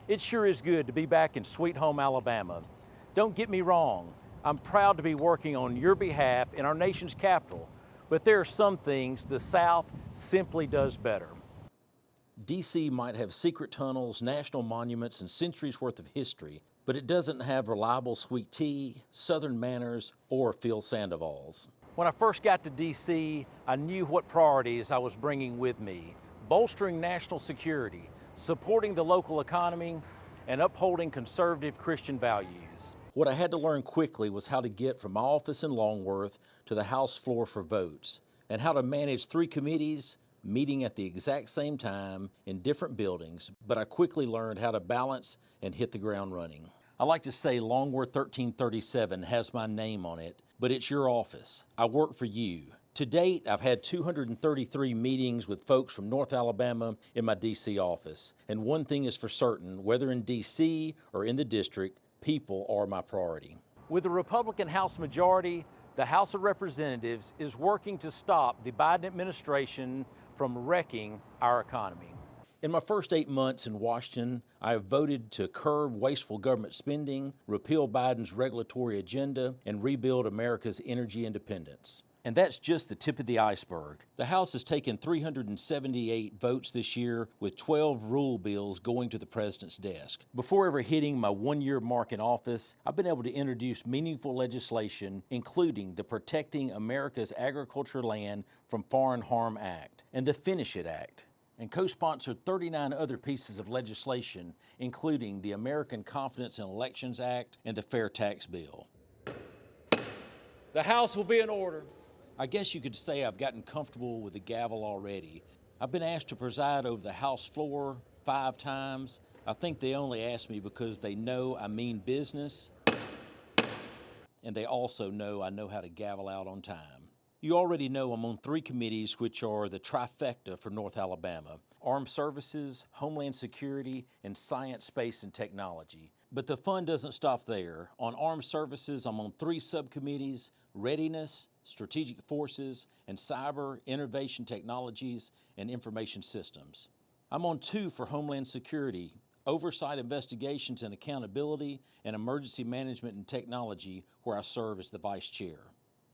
It sure is good to be back in Sweet Home, Alabama. Don't get me wrong, I'm proud to be working on your behalf in our nation's capital, but there are some things the South simply does better. D.C. might have secret tunnels, national monuments, and centuries worth of history, but it doesn't have reliable sweet tea, Southern manners, or Phil Sandoval's. When I first got to D.C., I knew what priorities I was bringing with me: bolstering national security, supporting the local economy, and upholding conservative Christian values. What I had to learn quickly was how to get from my office in Longworth to the House floor for votes, and how to manage 3 committees meeting at the exact same time in different buildings, but I quickly learned how to balance and hit the ground running. I like to say Longworth 1337 has my name on it, but it's your office. I work for you. To date, I've had 233 meetings with folks from North Alabama in my D.C. office. And one thing is for certain, whether in D.C. or in the district, people are my priority. With the Republican House majority, the House of Representatives is working to stop the Biden administration from wrecking our economy. In my first 8 months in Washington, I have voted to curb wasteful government spending, repeal Biden's regulatory agenda, and rebuild America's energy independence. And that's just the tip of the iceberg. The House has taken 378 votes this year, with 12 rule bills going to the president's desk. Before ever hitting my 1-year mark in office, I've been able to introduce meaningful legislation, including the Protecting America's Agricultural Land from Foreign Harm Act and the Finish It Act, and co-sponsored 39 other pieces of legislation, including the American Confidence in Elections Act and the Fair Tax Bill. The House will be in order. I guess you could say I've gotten comfortable with the gavel already. I've been asked to preside over the House floor 5 times. I think they only asked me because they know I mean business, and they also know I know how to gavel out on time. You already know I'm on 3 committees, which are the trifecta for North Alabama: Armed Services, Homeland Security, and Science, Space, and Technology. But the fun doesn't stop there. On Armed Services, I'm on 3 subcommittees: Readiness, Strategic Forces, and Cyber, Innovation Technologies, and Information Systems. I'm on 2 for Homeland Security: Oversight, Investigations, and Accountability, and Emergency Management and Technology, where I serve as the Vice Chair.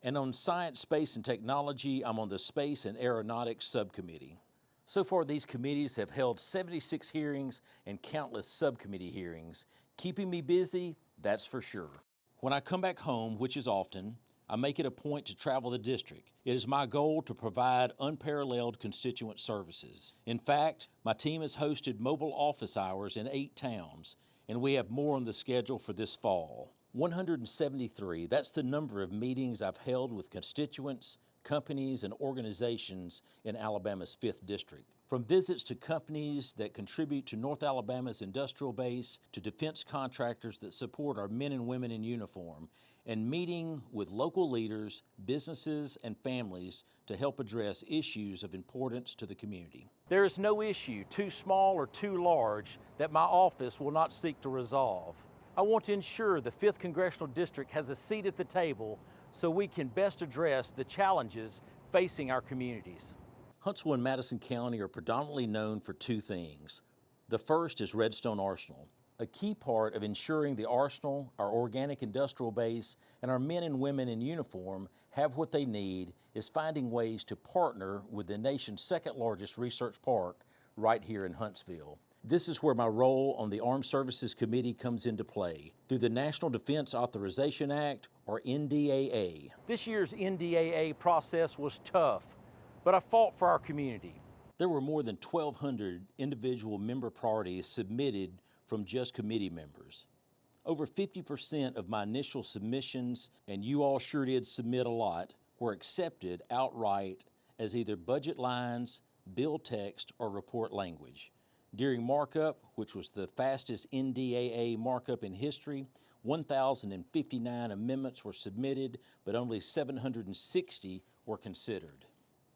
And on Science, Space, and Technology, I'm on the Space and Aeronautics Subcommittee. So far, these committees have held 76 hearings and countless subcommittee hearings, keeping me busy, that's for sure. When I come back home, which is often, I make it a point to travel the district. It is my goal to provide unparalleled constituent services. In fact, my team has hosted mobile office hours in 8 towns, and we have more on the schedule for this fall. 173, that's the number of meetings I've held with constituents, companies, and organizations in Alabama's 5th District. From visits to companies that contribute to North Alabama's industrial base, to defense contractors that support our men and women in uniform, and meeting with local leaders, businesses, and families to help address issues of importance to the community. There is no issue too small or too large that my office will not seek to resolve. I want to ensure the 5th Congressional District has a seat at the table so we can best address the challenges facing our communities. Huntsville and Madison County are predominantly known for 2 things. The first is Redstone Arsenal. A key part of ensuring the arsenal, our organic industrial base, and our men and women in uniform have what they need is finding ways to partner with the nation's 2nd largest research park right here in Huntsville. This is where my role on the Armed Services Committee comes into play through the National Defense Authorization Act, or NDAA. This year's NDAA process was tough, but I fought for our community. There were more than 1,200 individual member priorities submitted from just committee members. Over 50% of my initial submissions, and you all sure did submit a lot, were accepted outright as either budget lines, bill text, or report language. During markup, which was the fastest NDAA markup in history, 1,059 amendments were submitted, but only 760 were considered.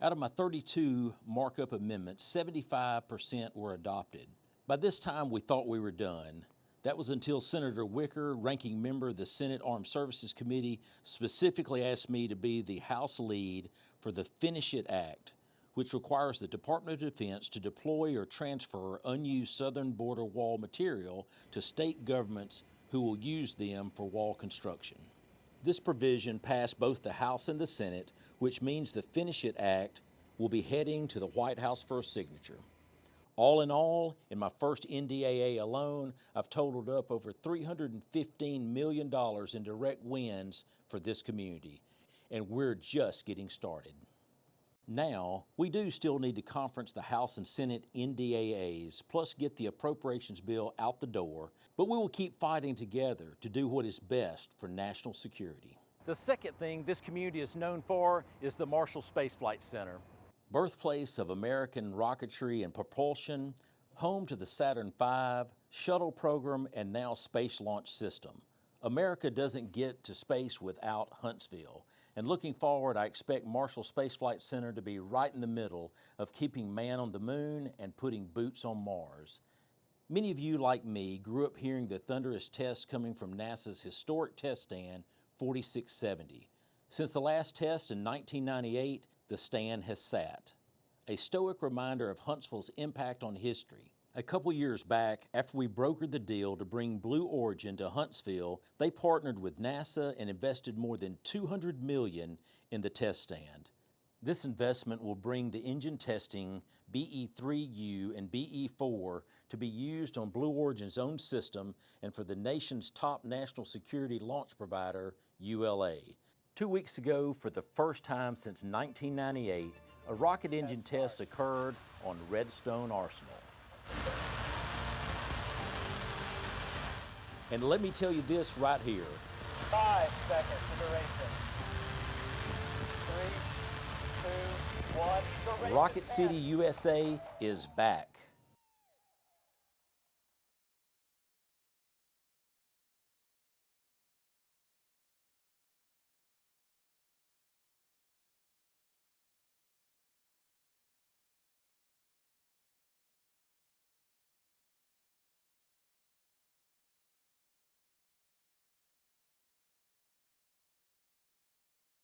Out of my 32 markup amendments, 75% were adopted. By this time, we thought we were done. That was until Senator Wicker, ranking member of the Senate Armed Services Committee, specifically asked me to be the House lead for the Finish It Act, which requires the Department of Defense to deploy or transfer unused southern border wall material to state governments who will use them for wall construction. This provision passed both the House and the Senate, which means the Finish It Act will be heading to the White House for a signature. All in my first NDAA alone, I've totaled up over $315 million in direct wins for this community, and we're just getting started. Now, we do still need to conference the House and Senate NDAAs, plus get the appropriations bill out the door, but we will keep fighting together to do what is best for national security. The second thing this community is known for is the Marshall Space Flight Center. Birthplace of American rocketry and propulsion, home to the Saturn V, shuttle program, and now space launch system. America doesn't get to space without Huntsville. And looking forward, I expect Marshall Space Flight Center to be right in the middle of keeping man on the moon and putting boots on Mars. Many of you, like me, grew up hearing the thunderous tests coming from NASA's historic test stand, 4670. Since the last test in 1998, the stand has sat. A stoic reminder of Huntsville's impact on history. A couple years back, after we brokered the deal to bring Blue Origin to Huntsville, they partnered with NASA and invested more than $200 million in the test stand. This investment will bring the engine testing BE-3U and BE-4 to be used on Blue Origin's own system and for the nation's top national security launch provider, ULA. 2 weeks ago, for the first time since 1998, a rocket engine test occurred on Redstone Arsenal. And let me tell you this right here. 5 seconds duration. 3, 2, 1. Rocket City, USA is back.